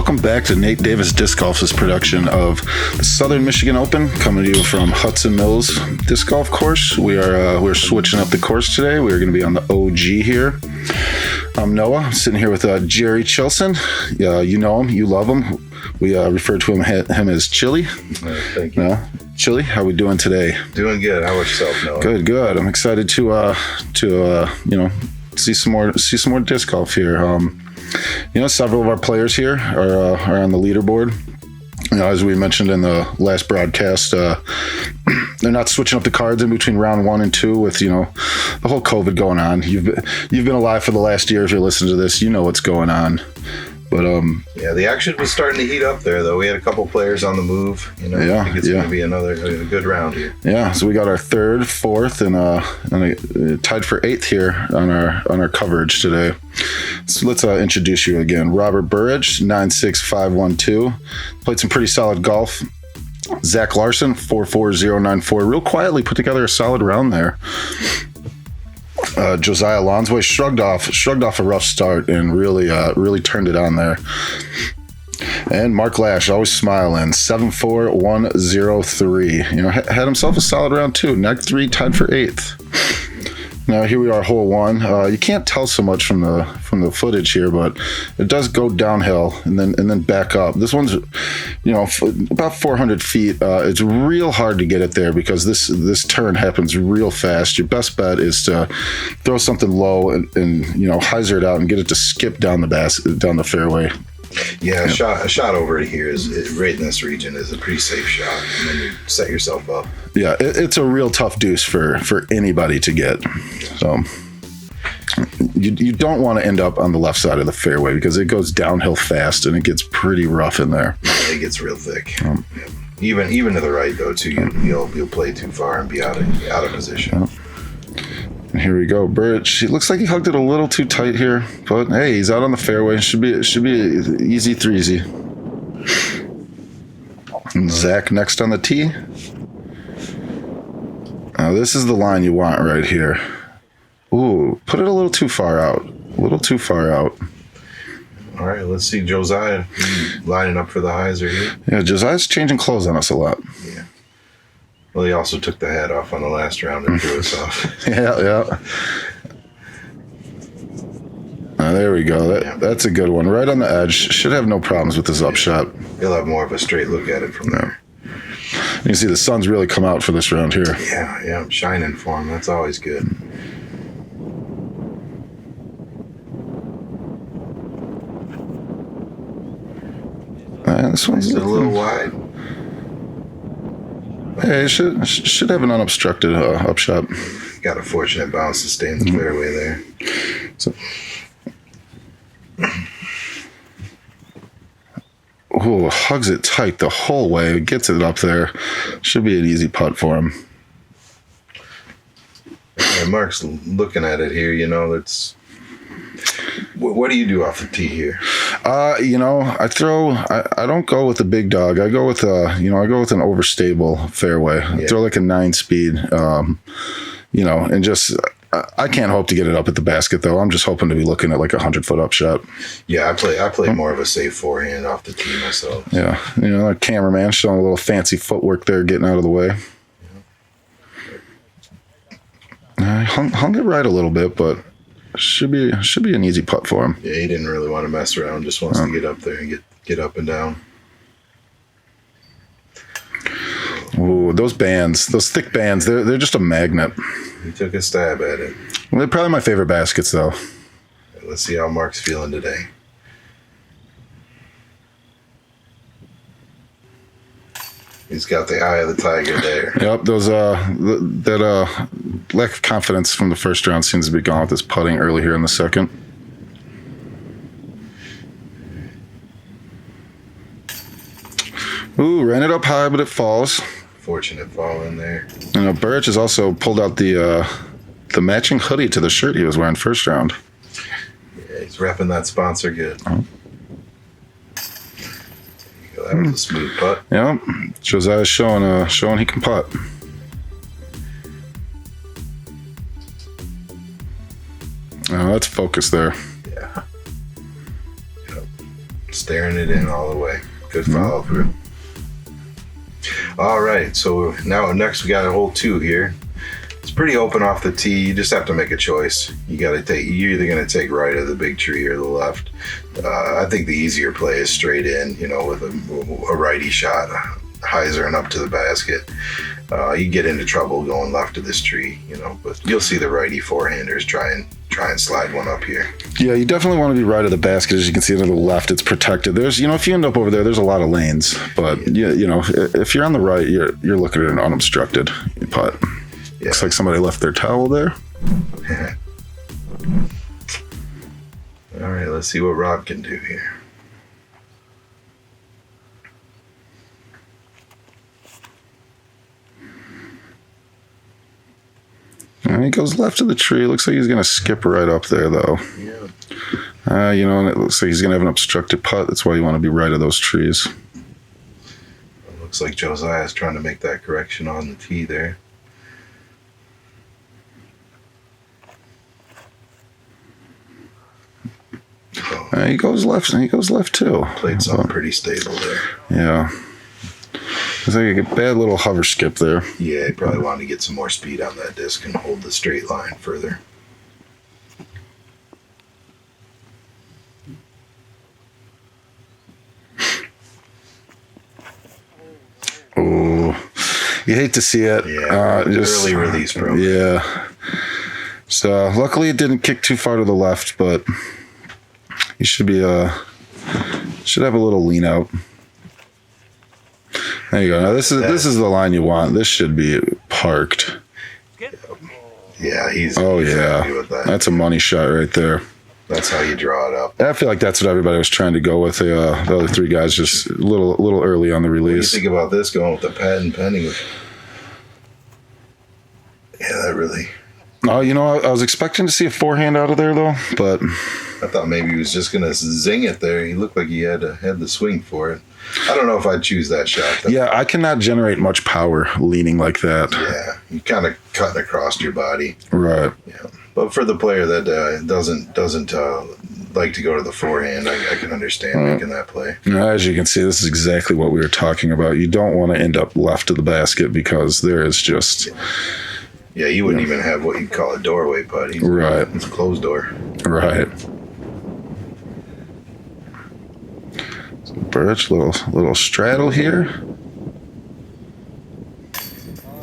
welcome back to Nate Davis Disc Golf's production of the Southern Michigan Open, coming to you from Hudson Mills Disc Golf Course. We're switching up the course today. We're going to be on the OG here. I'm Noah. I'm sitting here with Jerry Chilson. You know him. You love him. We refer to him as Chili. Thank you. Chili, how we doing today? Doing good. How about yourself, Noah? Good. I'm excited to see some more disc golf here. Several of our players here are on the leaderboard. As we mentioned in the last broadcast, they're not switching up the cards in between round 1 and 2 with the whole COVID going on. You've been alive for the last year. If you're listening to this, you know what's going on. But the action was starting to heat up there, though. We had a couple players on the move. I think it's going to be another good round here. Yeah, so we got our 3rd, 4th, and tied for 8th here on our coverage today. So let's introduce you again. Robert Burridge, 96512, played some pretty solid golf. Zach Larsen, 44094, real quietly put together a solid round there. Josiah Lonsway shrugged off a rough start and really turned it on there. And Mark Lash, always smiling, 74103. Had himself a solid round too. Neg 3 tied for 8th. Now here we are, hole 1. You can't tell so much from the footage here, but it does go downhill and then back up. This one's, about 400 feet. It's real hard to get it there because this turn happens real fast. Your best bet is to throw something low and hyzer it out and get it to skip down the fairway. Yeah, a shot over here is right in this region is a pretty safe shot, and then you set yourself up. Yeah, it's a real tough deuce for anybody to get. So you don't want to end up on the left side of the fairway because it goes downhill fast and it gets pretty rough in there. It gets real thick. Even to the right though too, you'll play too far and be out of position. And here we go, Burridge. It looks like he hugged it a little too tight here, but hey, he's out on the fairway. Should be an easy threesy. And Zach next on the tee. Now this is the line you want right here. Ooh, put it a little too far out. All right, let's see Josiah lining up for the hyzer here. Yeah, Josiah's changing clothes on us a lot. Yeah. Well, he also took the hat off on the last round and threw us off. Yeah. There we go. That's a good one. Right on the edge. Should have no problems with this upshot. He'll have more of a straight look at it from there. You can see the sun's really come out for this round here. Yeah, I'm shining for him. That's always good. This one's a little wide. Hey, it should have an unobstructed upshot. Got a fortunate bounce to stay in the fairway there. So, hugs it tight the whole way. Gets it up there. Should be an easy putt for him. And Mark's looking at it here. It's. What do you do off the tee here? I don't go with the big dog. I go with an overstable fairway. I throw like a 9-speed, and just, I can't hope to get it up at the basket though. I'm just hoping to be looking at like 100-foot upshot. Yeah, I play more of a safe forehand off the tee myself. Yeah. A cameraman showing a little fancy footwork there, getting out of the way. I hung it right a little bit, but should be an easy putt for him. Yeah, he didn't really want to mess around. Just wants to get up there and get up and down. Ooh, those thick bands, they're just a magnet. He took a stab at it. They're probably my favorite baskets, though. Let's see how Mark's feeling today. He's got the eye of the tiger there. Yep, those that lack of confidence from the first round seems to be gone with this putting early here in the second. Ooh, ran it up high, but it falls. Fortunate fall in there. Burridge has also pulled out the matching hoodie to the shirt he was wearing first round. Yeah, he's repping that sponsor good. Oh. That was a smooth putt. Yeah, Josiah's showing he can putt. Oh, that's focus there. Yeah. staring it in all the way. Good follow through. All right, so now next we got a hole 2 here. It's pretty open off the tee. You just have to make a choice. You're either going to take right of the big tree or the left. I think the easier play is straight in, with a righty shot, hyzer and up to the basket. You get into trouble going left of this tree, but you'll see the righty forehanders try and slide one up here. Yeah, you definitely want to be right of the basket. As you can see to the left, it's protected. There's, if you end up over there's a lot of lanes, but if you're on the right, you're looking at an unobstructed putt. Yeah. Looks like somebody left their towel there. All right, let's see what Rob can do here. And he goes left of the tree. Looks like he's going to skip right up there, though. Yeah. And it looks like he's going to have an obstructed putt. That's why you want to be right of those trees. It looks like Josiah's trying to make that correction on the tee there. He goes left, and he goes left, too. Played something pretty stable there. Yeah. It's like a bad little hover skip there. Yeah, he probably wanted to get some more speed on that disc and hold the straight line further. Oh, you hate to see it. Yeah, early release program. Yeah. So luckily it didn't kick too far to the left, but you should have a little lean out. There you go. Now this is the line you want. This should be parked. Yeah, he's yeah. with that. That's a money shot right there. That's how you draw it up. I feel like that's what everybody was trying to go with. The other 3 guys just a little early on the release. What do you think about this going with the pad and pending? Yeah, that really. Oh, I was expecting to see a forehand out of there though, but I thought maybe he was just gonna zing it there. He looked like he had the swing for it. I don't know if I'd choose that shot. Yeah, I cannot generate much power leaning like that. Yeah, you kind of cutting across your body. Right. Yeah, but for the player that doesn't like to go to the forehand, I can understand making that play. As you can see, this is exactly what we were talking about. You don't want to end up left of the basket because there is just. Yeah, you wouldn't even have what you'd call a doorway putt. Right. It's a closed door. Right. So Burridge, little straddle here.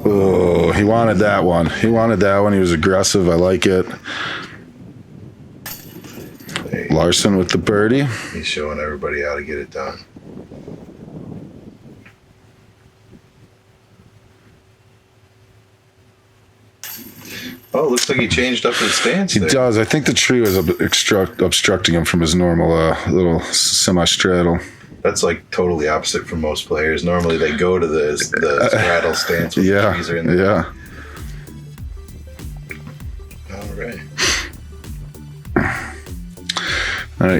Oh, he wanted that one. He was aggressive. I like it. Larsen with the birdie. He's showing everybody how to get it done. Oh, looks like he changed up his stance. He does. I think the tree was obstructing him from his normal little semi-straddle. That's like totally opposite from most players. Normally they go to the straddle stance when the trees are in there. Yeah. All right.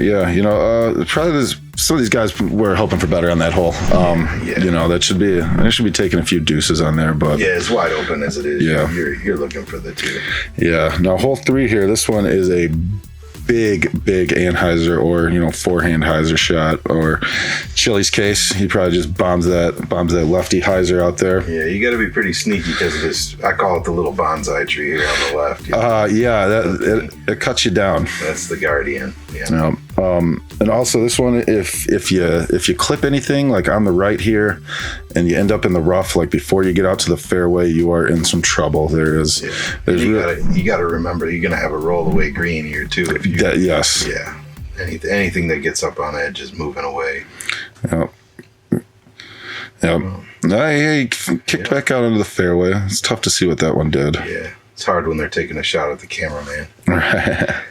Yeah. Probably some of these guys were hoping for better on that hole. That should be taking a few deuces on there, but yeah, as wide open as it is. Yeah. You're looking for the 2. Yeah. Now hole 3 here. This one is a big anhyzer or forehand hyzer shot, or Chili's case, he probably just bombs that lefty hyzer out there. Yeah, you got to be pretty sneaky because of this. I call it the little bonsai tree here on the left. It cuts you down. That's the guardian. Yeah. And also this one, if you clip anything like on the right here, and you end up in the rough, like before you get out to the fairway, you are in some trouble. You got to remember you're going to have a roll-away green here too. If you yes. Yeah. Anything that gets up on edge is moving away. Yep. He kicked back out into the fairway. It's tough to see what that one did. Yeah. It's hard when they're taking a shot at the cameraman. Right.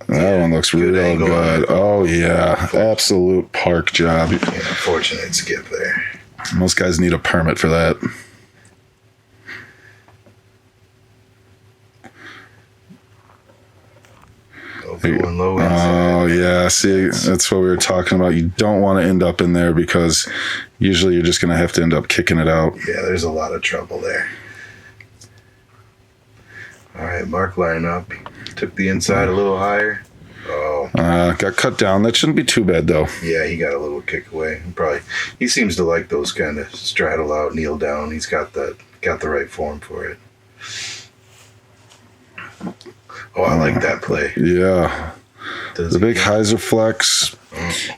That one looks real good. Oh, yeah. Absolute park job. Yeah, unfortunate skip there. Most guys need a permit for that. Going low inside. Oh, yeah. See, that's what we were talking about. You don't want to end up in there because usually you're just going to have to end up kicking it out. Yeah, there's a lot of trouble there. All right, Mark, line up. Took the inside a little higher. Oh. Got cut down. That shouldn't be too bad, though. Yeah, he got a little kick away. He seems to like those kind of straddle out, kneel down. He's got the right form for it. Oh, I like that play. Yeah. The big hyzer flex.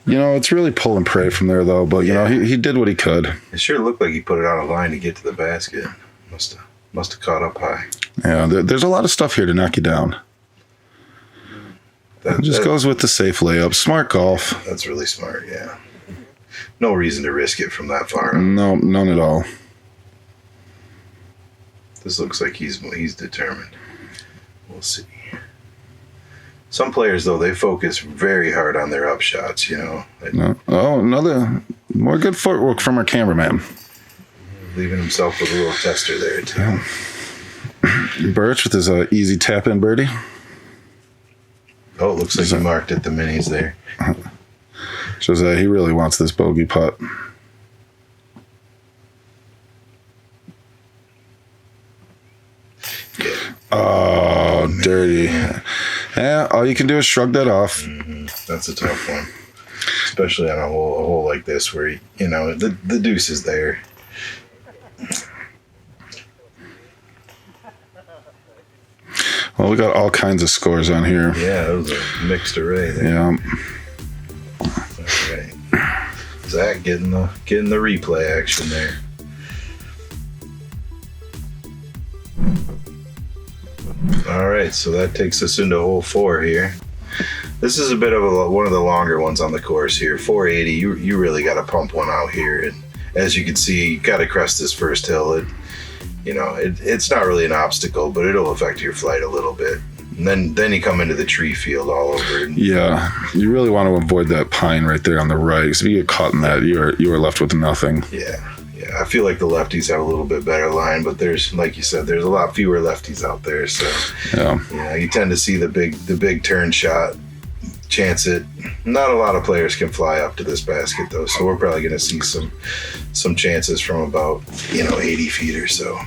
You know, it's really pull and pray from there, though. But, you know, he did what he could. It sure looked like he put it on a line to get to the basket. Must have caught up high. Yeah, there's a lot of stuff here to knock you down. It just goes with the safe layup. Smart golf. That's really smart, yeah. No reason to risk it from that far. No, none at all. This looks like he's determined. We'll see. Some players, though, they focus very hard on their up shots, you know. No. Oh, another more good footwork from our cameraman. Leaving himself with a little tester there, too. Yeah. Burridge with his easy tap-in birdie. Oh, it looks like he marked at the minis there. Josiah, he really wants this bogey putt. Yeah. Oh, dirty. Yeah, all you can do is shrug that off. Mm-hmm. That's a tough one. Especially on a hole like this where, you know, the deuce is there. Well, we got all kinds of scores on here. Yeah, it was a mixed array there. Yeah. All right. Zach getting the replay action there. All right, so that takes us into hole 4 here. This is a bit of one of the longer ones on the course here. 480, you really got to pump one out here. And as you can see, you got to crest this first hill. It's not really an obstacle, but it'll affect your flight a little bit. And then you come into the tree field all over. Yeah, you really want to avoid that pine right there on the right. Because if you get caught in that, you are left with nothing. Yeah. I feel like the lefties have a little bit better line, but there's, like you said, there's a lot fewer lefties out there. So yeah, you tend to see the big turn shot, chance it. Not a lot of players can fly up to this basket though, so we're probably going to see some chances from about 80 feet or so.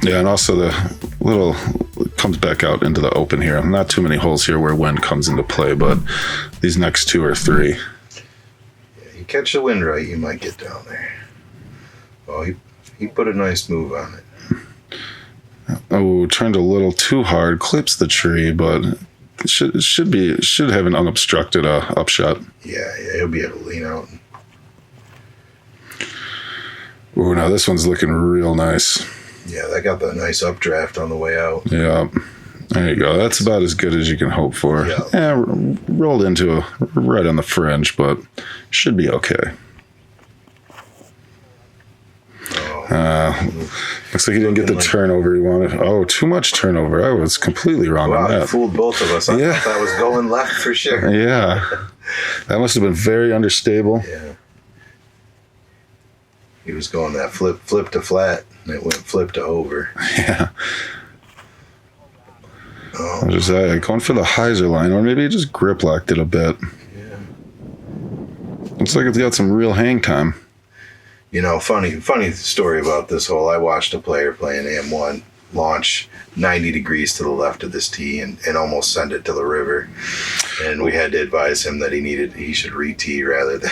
Yeah, and also the little comes back out into the open here. Not too many holes here where wind comes into play, but these next 2 or 3. Catch the wind right, you might get down there. Oh, he put a nice move on it. Oh, turned a little too hard, clips the tree, but it should have an unobstructed upshot. Yeah, he'll be able to lean out. Oh, now this one's looking real nice. Yeah, that got the nice updraft on the way out. Yeah. There you go. That's about as good as you can hope for. Yeah, rolled into right on the fringe, but should be okay. Looks like he didn't get the turnover he wanted. Oh, too much turnover. I was completely wrong on that. He fooled both of us. I thought that was going left for sure. Yeah. That must have been very understable. Yeah. He was going that flip to flat, and it went flip to over. Yeah. Oh. I was just going for the hyzer line, or maybe he just grip locked it a bit. Yeah. Looks like it's got some real hang time. Funny story about this hole. I watched a player playing MA1 launch 90 degrees to the left of this tee and almost send it to the river. And we had to advise him that he should re-tee rather than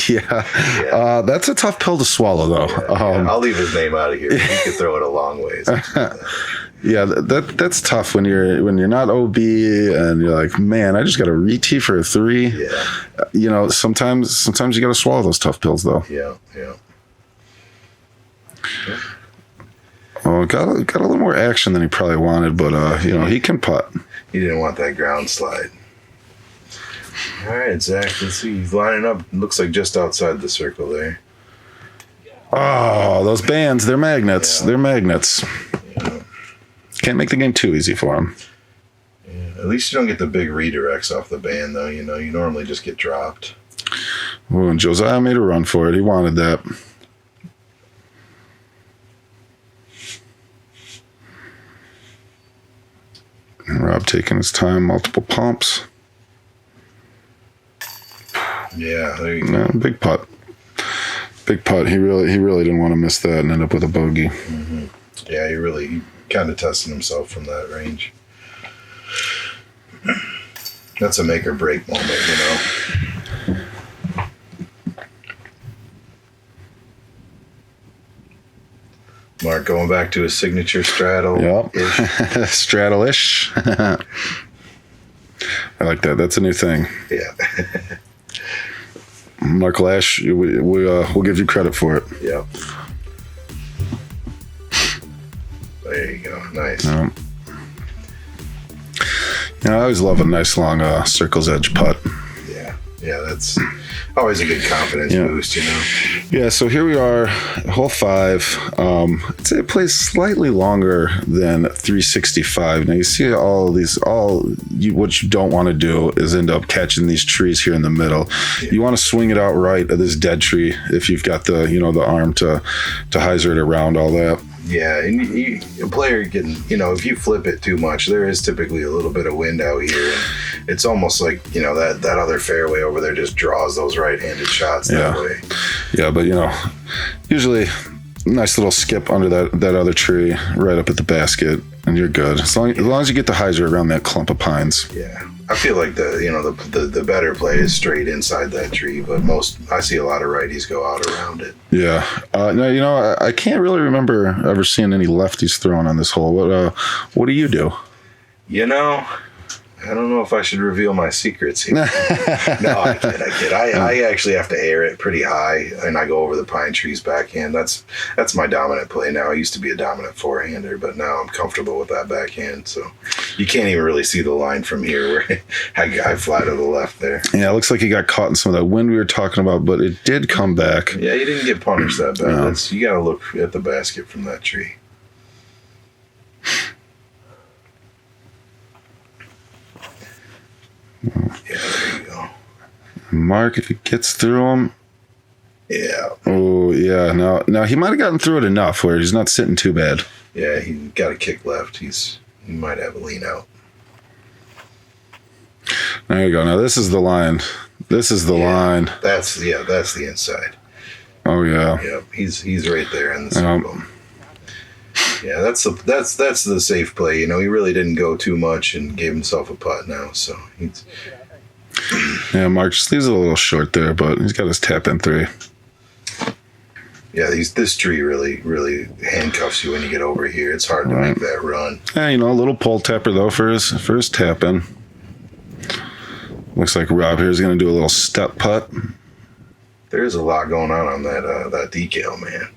Yeah. That's a tough pill to swallow, though. I'll leave his name out of here. He could throw it a long ways. Yeah, that's tough when you're not OB and you're like, man, I just got a re-tee for a 3. Yeah. Sometimes you got to swallow those tough pills, though. Yeah. Oh, got a little more action than he probably wanted, but he can putt. He didn't want that ground slide. All right, Zach, let's see. He's lining up. Looks like just outside the circle there. Oh, those bands, they're magnets. Yeah. They're magnets. Yeah. Can't make the game too easy for him. Yeah. At least you don't get the big redirects off the band, though. You normally just get dropped. Oh, and Josiah made a run for it. He wanted that. And Rob taking his time, multiple pumps. Yeah, there you go. Big putt. Big putt. He really didn't want to miss that and end up with a bogey. Mm-hmm. Yeah, he kind of testing himself from that range. That's a make or break moment, you know. Mark going back to his signature straddle. Yep. Straddle-ish. I like that. That's a new thing. Yeah. Mark Lash, we'll give you credit for it. Yep. There you go. Nice. I always love a nice long circle's edge putt. Yeah, that's always a good confidence boost, you know. Yeah, so here we are, hole 5. I'd say it plays slightly longer than 365. Now you see what you don't want to do is end up catching these trees here in the middle. Yeah. You want to swing it out right at this dead tree if you've got the arm to hyzer it around all that. Yeah, and a player can, if you flip it too much, there is typically a little bit of wind out here. And it's almost like, that other fairway over there just draws those right-handed shots that way. Yeah, but, usually nice little skip under that other tree right up at the basket, and you're good. As long as you get the hyzer around that clump of pines. Yeah. I feel like the better play is straight inside that tree, but I see a lot of righties go out around it. Yeah. No, I can't really remember ever seeing any lefties thrown on this hole. What do you do? I don't know if I should reveal my secrets here. No, I kid. I actually have to air it pretty high, and I go over the pine trees backhand. That's my dominant play now. I used to be a dominant forehander, but now I'm comfortable with that backhand. So you can't even really see the line from here where I fly to the left there. Yeah, it looks like he got caught in some of that wind we were talking about, but it did come back. Yeah, you didn't get punished that bad. No. You got to look at the basket from that tree. Yeah, there you go. Mark, if he gets through him. Yeah. Oh, yeah. Now he might have gotten through it enough where he's not sitting too bad. Yeah, he got a kick left. He might have a lean out. There you go. Now this is the line. This is the line. That's the inside. Oh yeah. Yep. He's right there in the circle. Yeah, that's the safe play. He really didn't go too much and gave himself a putt now. So he's. Yeah, Mark just leaves it a little short there, but he's got his tap in 3. Yeah, this tree really handcuffs you when you get over here. It's hard to make that run. Yeah, a little pull tapper though for his tap in. Looks like Rob here is going to do a little step putt. There is a lot going on that decal, man.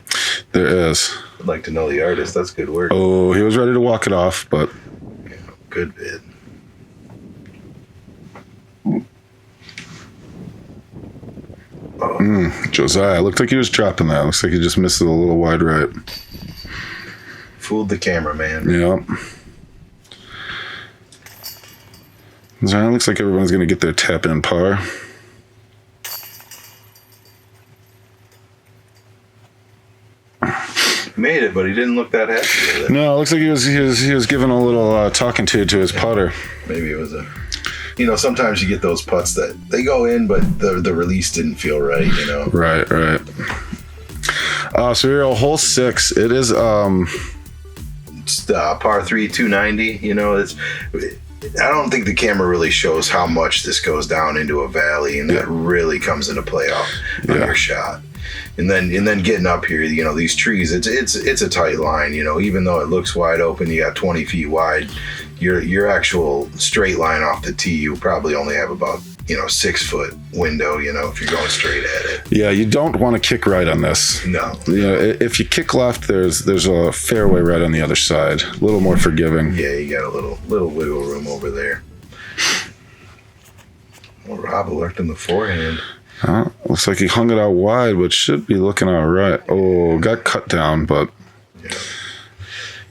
There is. I'd like to know the artist. That's good work. Oh, he was ready to walk it off, but yeah, good bid. Josiah looked like he was dropping that. Looks like he just missed it a little wide right. Fooled the cameraman. Yep. So it looks like everyone's going to get their tap in par. Made it, but he didn't look that happy with it. No, it looks like he was giving a little talking to his putter. Maybe it was sometimes you get those putts that they go in, but the release didn't feel right. Right. So we're on hole 6. It is it's par 3, 290. I don't think the camera really shows how much this goes down into a valley, and that really comes into play on your shot. And then getting up here, these trees, it's a tight line. Even though it looks wide open, you got 20 feet wide. Your actual straight line off the tee, you probably only have about 6 foot window. If you're going straight at it. Yeah, you don't want to kick right on this. No. If you kick left, there's a fairway right on the other side, a little more forgiving. Yeah, you got a little wiggle room over there. Well, Rob electing the forehand. Looks like he hung it out wide, but should be looking all right. Oh, got cut down, but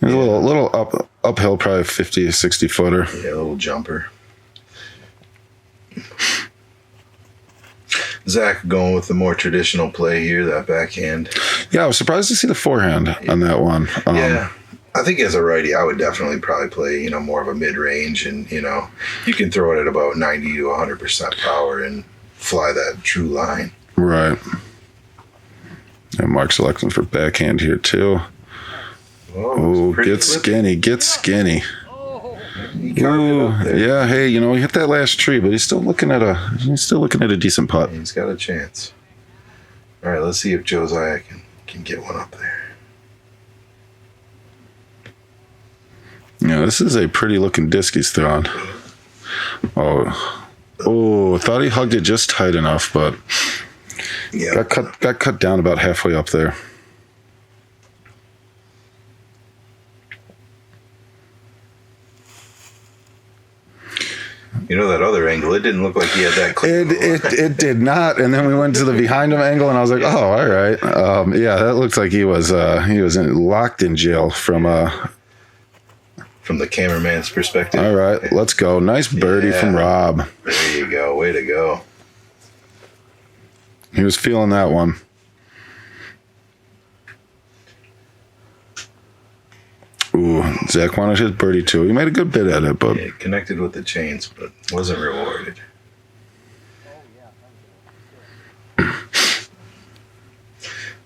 a little uphill, probably 50, 60 footer. Yeah, a little jumper. Zach going with the more traditional play here, that backhand. Yeah, I was surprised to see the forehand on that one. I think as a righty, I would definitely probably play, more of a mid-range, and, you can throw it at about 90 to 100% power and fly that true line. Right. And Mark's selecting for backhand here too. Oh, get skinny, get skinny. Ooh, yeah. Hey, he hit that last tree, but he's still looking at a decent putt. He's got a chance. All right, let's see if Josiah can get one up there. Yeah, this is a pretty looking disc he's throwing. Oh, I thought he hugged it just tight enough, but got cut down about halfway up there. That other angle, it didn't look like he had that clear. It did not, and then we went to the behind him angle, and I was like, oh, all right. Yeah, that looked like he was locked in jail from the cameraman's perspective. All right, let's go. Nice birdie from Rob. There you go. Way to go. He was feeling that one. Ooh, Zach wanted his birdie too. He made a good bit at it, but it connected with the chains, but wasn't rewarded.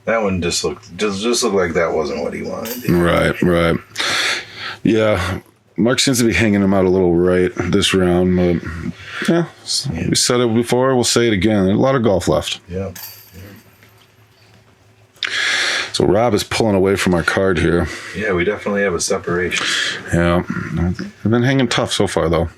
That one just looked like that wasn't what he wanted. Right. Yeah, Mark seems to be hanging him out a little right this round, but yeah, we said it before, we'll say it again. There's a lot of golf left. Yeah. So Rob is pulling away from our card here. Yeah, we definitely have a separation. Yeah, I've been hanging tough so far, though.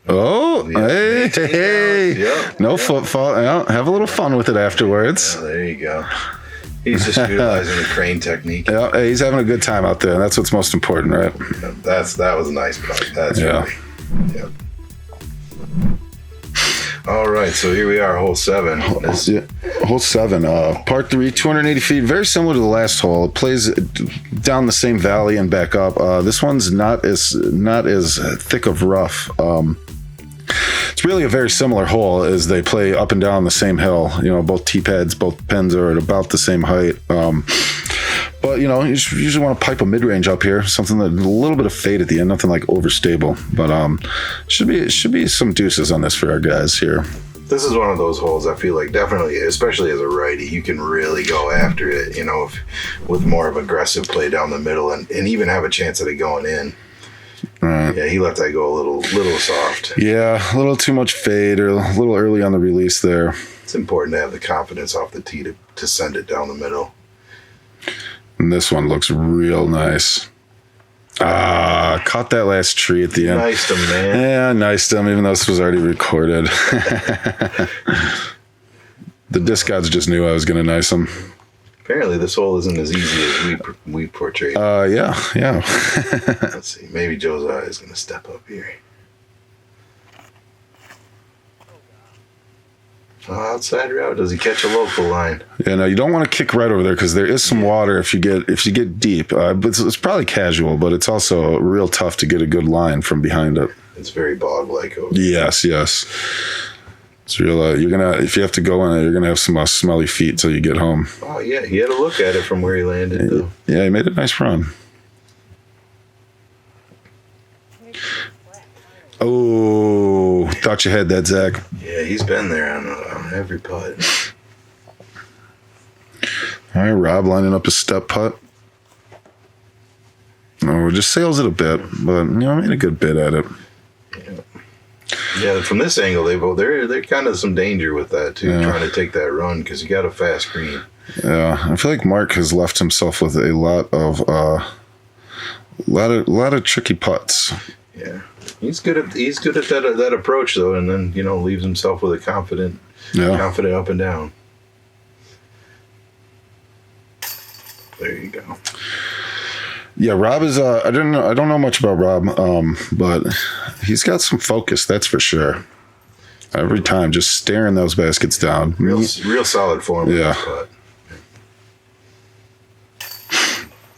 Oh, hey. No footfall. Yeah, have a little fun with it afterwards. Yeah, there you go. He's just utilizing the crane technique. Yeah, he's having a good time out there. That's what's most important, right? That was a nice putt. That's really. Yeah. All right, so here we are, hole 7. Hole 7, par 3, 280 feet. Very similar to the last hole. It plays down the same valley and back up. This one's not as thick of rough. It's really a very similar hole as they play up and down the same hill. Both tee pads, both pins are at about the same height. But you usually want to pipe a mid-range up here, something that a little bit of fade at the end, nothing like overstable. But should be some deuces on this for our guys here. This is one of those holes I feel like definitely, especially as a righty, you can really go after it. With more of aggressive play down the middle and even have a chance at it going in. Right. Yeah, he let that go a little soft. Yeah, a little too much fade or a little early on the release there. It's important to have the confidence off the tee to send it down the middle. And this one looks real nice. Caught that last tree at the end. Niced him, man. Yeah, niced him, even though this was already recorded. The disc gods just knew I was going to nice him. Apparently this hole isn't as easy as we portrayed. Yeah. Let's see. Maybe Josiah is going to step up here. Outside route. Does he catch a local line? Yeah, no, you don't want to kick right over there because there is some water if you get deep. But it's probably casual, but it's also real tough to get a good line from behind it. It's very bog-like over there. Yes. It's real. If you have to go in it, you're gonna have some smelly feet till you get home. Oh yeah, he had a look at it from where he landed. Though. Yeah, he made a nice run. Oh, thought you had that, Zach. Yeah, he's been there on every putt. All right, Rob lining up his step putt. Oh, just sails it a bit, but made a good bit at it. Yeah, from this angle, they're kind of some danger with that too, trying to take that run because you got a fast green. Yeah, I feel like Mark has left himself with a lot of tricky putts. Yeah, he's good at that approach though, and then leaves himself with a confident up and down. There you go. Yeah, Rob is. I don't know much about Rob, but he's got some focus. That's for sure. Every time, just staring those baskets down. Real solid form. Yeah.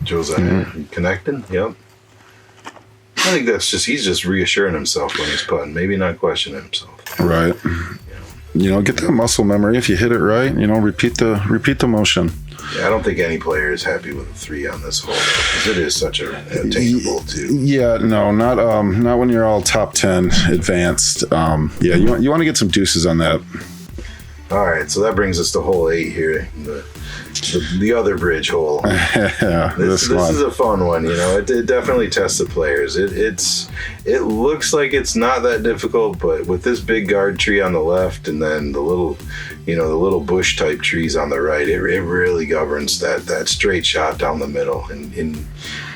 Josiah connecting. Yep. I think he's just reassuring himself when he's putting. Maybe not questioning himself. Right. Get that muscle memory. If you hit it right, repeat the motion. Yeah, I don't think any player is happy with a 3 on this hole because it is such a attainable too. Yeah, no, not when you're all top 10 advanced. Yeah, you want to get some deuces on that. All right, so that brings us to hole 8 here. the other bridge hole. Yeah, this is a fun one. It definitely tests the players. It looks like it's not that difficult, but with this big guard tree on the left and then the little bush type trees on the right, it really governs that straight shot down the middle, and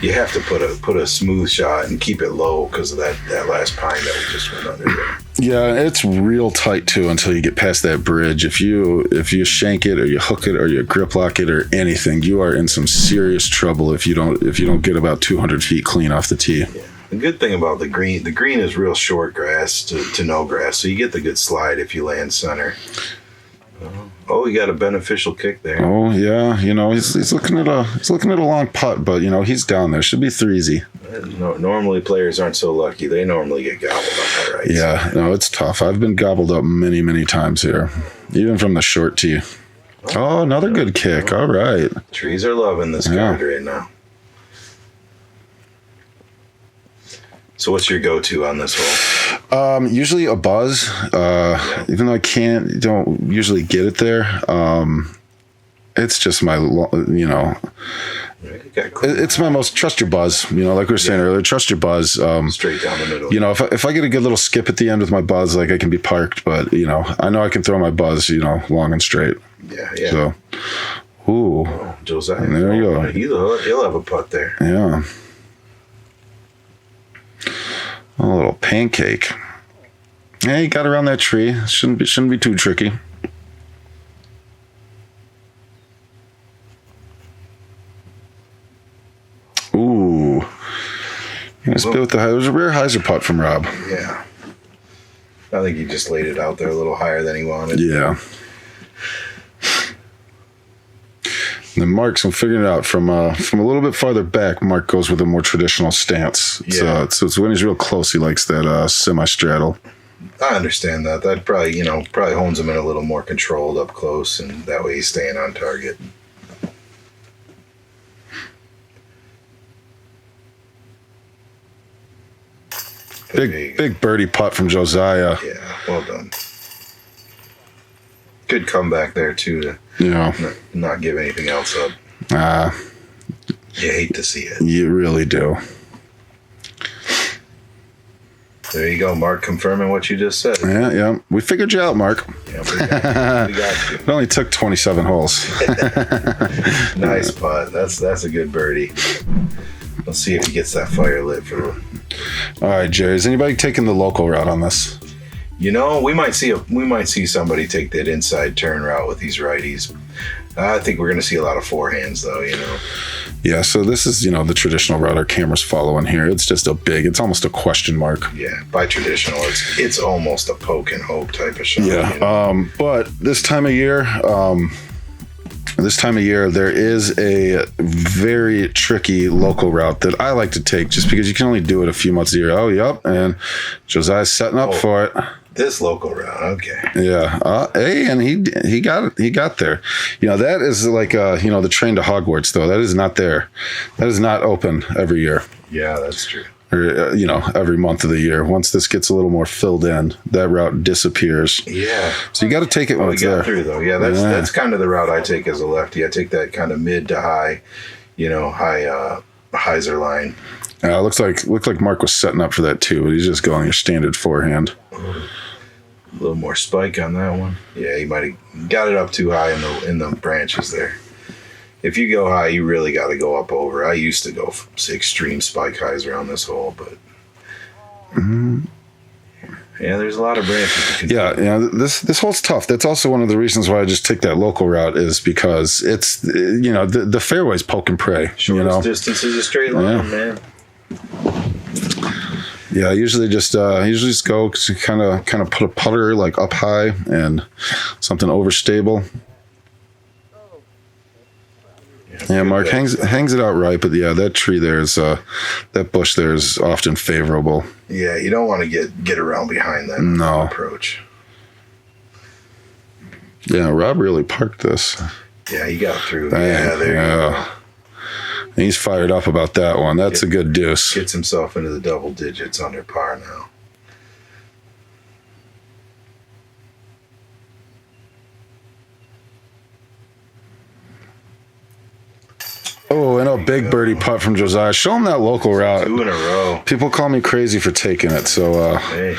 you have to put a smooth shot and keep it low because of that last pine that we just went under there. Yeah, it's real tight too until you get past that bridge. If you shank it or you hook it or you grip lock it or anything, you are in some serious trouble if you don't get about 200 feet clean off the tee. Yeah. The good thing about the green is real short grass to no grass, so you get the good slide if you land center. Oh, he got a beneficial kick there. Oh yeah, he's looking at a long putt, but he's down there. Should be 3-easy. Normally players aren't so lucky. They normally get gobbled up, all right. Yeah, no, it's tough. I've been gobbled up many, many times here, even from the short tee. Oh, another good kick. All right. Trees are loving this card right now. So what's your go-to on this hole? Usually a buzz. Even though don't usually get it there. It's just my, it's my most trust your buzz. Like we were saying earlier, trust your buzz. Straight down the middle. If I get a good little skip at the end with my buzz, like I can be parked, but I know I can throw my buzz, long and straight. Yeah. So, ooh, Josiah. There you go. He'll have a putt there. Yeah. A little pancake. Yeah, he got around that tree. Shouldn't be too tricky. Ooh. Nice bit with it was a rare hyzer putt from Rob. Yeah. I think he just laid it out there a little higher than he wanted. Yeah. And then Mark's, I'm figuring it out from a little bit farther back. Mark goes with a more traditional stance. Yeah. So it's when he's real close, he likes that semi-straddle. I understand that. That probably hones him in a little more controlled up close, and that way he's staying on target. Big birdie putt from Josiah. Yeah, well done. Good comeback there too to not give anything else up. You hate to see it. You really do. There you go, Mark, confirming what you just said. Yeah. We figured you out, Mark. Yeah, we got you. It only took 27 holes. Nice putt. That's a good birdie. Let's see if he gets that fire lit for. All right, Jerry. Is anybody taking the local route on this? We might see somebody take that inside turn route with these righties. I think we're going to see a lot of forehands, though. Yeah. So this is the traditional route our camera's following here. It's just it's almost a question mark. Yeah. By traditional, it's almost a poke and hope type of shot. Yeah. But this time of year. There is a very tricky local route that I like to take just because you can only do it a few months a year. Oh, yep. And Josiah's setting up for it. This local route. Okay. Yeah. Hey, and he got there. That is like, the train to Hogwarts, though. That is not there. That is not open every year. Yeah, that's true. Or, every month of the year. Once this gets a little more filled in, that route disappears. Yeah. So you got to take it when it's there. Through though. Yeah, that's kind of the route I take as a lefty. I take that kind of mid to high, high hyzer line. Looked like Mark was setting up for that too, but he's just going your standard forehand. A little more spike on that one. Yeah, he might have got it up too high in the branches there. If you go high, you really got to go up over. I used to go extreme spike hyzer on this hole, but yeah, there's a lot of branches. This hole's tough. That's also one of the reasons why I just take that local route is because it's the fairway's poke and pray. Shortest distance is a straight line, man. Yeah, I usually just go kind of put a putter like up high and something overstable. Yeah, Mark hangs it out right, but yeah, that tree there is that bush there is often favorable. Yeah, you don't want to get around behind that approach. Yeah, Rob really parked this. Yeah, he got through. There you go. He's fired up about that one. That's a good deuce. Gets himself into the double digits under par now. Oh, big birdie putt from Josiah. Show him that local route. 2 in a row. People call me crazy for taking it, so Hey.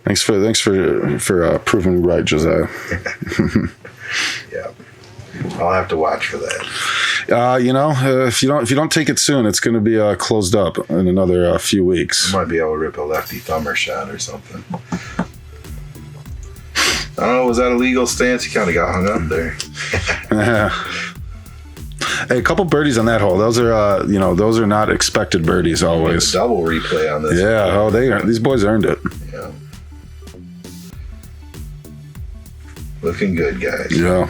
thanks for proving me right, Josiah. Yeah. I'll have to watch for that. If you don't take it soon, it's going to be closed up in another few weeks. Might be able to rip a lefty thumber shot or something. I don't know. Was that a legal stance? He kind of got hung up there. Hey, a couple birdies on that hole. Those are those are not expected birdies always. Double replay on this. Yeah. Oh, these boys earned it. Yeah. Looking good, guys. Yeah.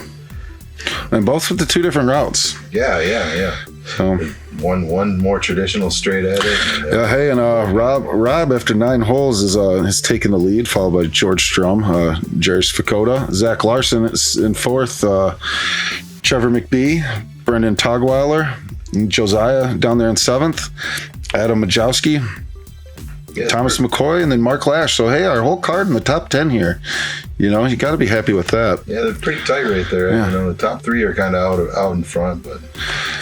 And both with the 2 different routes. Yeah. So one more traditional straight at it. yeah. Hey, and Rob after 9 holes has taken the lead, followed by George Strum, Jerry Sfakota, Zach Larsen is in 4th, Trevor McBee, Brendan Togweiler, and Josiah down there in 7th, Adam Majowski, Thomas McCoy, and then Mark Lash. So hey, our whole card in the top 10 here. You got to be happy with that. Yeah, they're pretty tight right there. Yeah. The top 3 are kind of out in front, but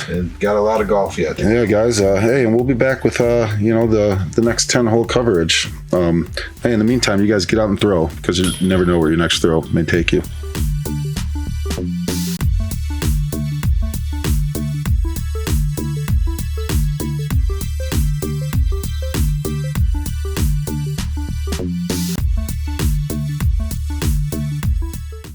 it got a lot of golf yet. Yeah, guys. Hey, and we'll be back with the next 10 hole coverage. Hey, in the meantime, you guys get out and throw, because you never know where your next throw may take you.